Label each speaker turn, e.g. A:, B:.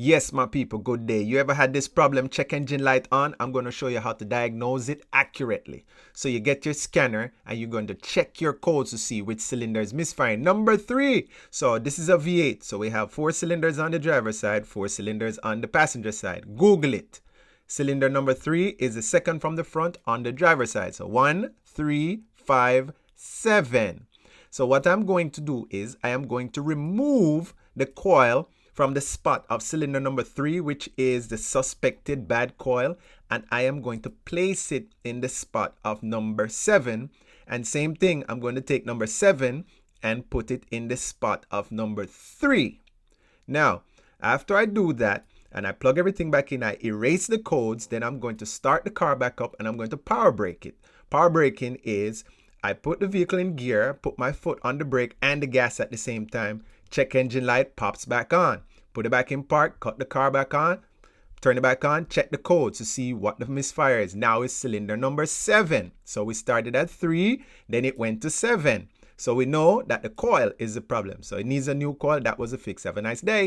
A: Yes, my people, good day. You ever had this problem, check engine light on? I'm going to show you how to diagnose it accurately. So you get your scanner and you're going to check your codes to see which cylinder is misfiring. Number 3. So this is a V8. So we have 4 cylinders on the driver's side, 4 cylinders on the passenger side. Google it. Cylinder number 3 is the second from the front on the driver's side. So 1, 3, 5, 7. So what I'm going to do is I am going to remove the coil from the spot of cylinder number 3, which is the suspected bad coil, and I am going to place it in the spot of number 7. And same thing, I'm going to take number 7 and put it in the spot of number 3. Now, after I do that, and I plug everything back in, I erase the codes, then I'm going to start the car back up and I'm going to power brake it. Power braking is I put the vehicle in gear, put my foot on the brake and the gas at the same time. Check engine light pops back on. Put it back in park, cut the car back on, turn it back on, check the codes to see what the misfire is. Now it's cylinder number 7. So we started at 3, then it went to 7. So we know that the coil is the problem. So it needs a new coil. That was a fix. Have a nice day.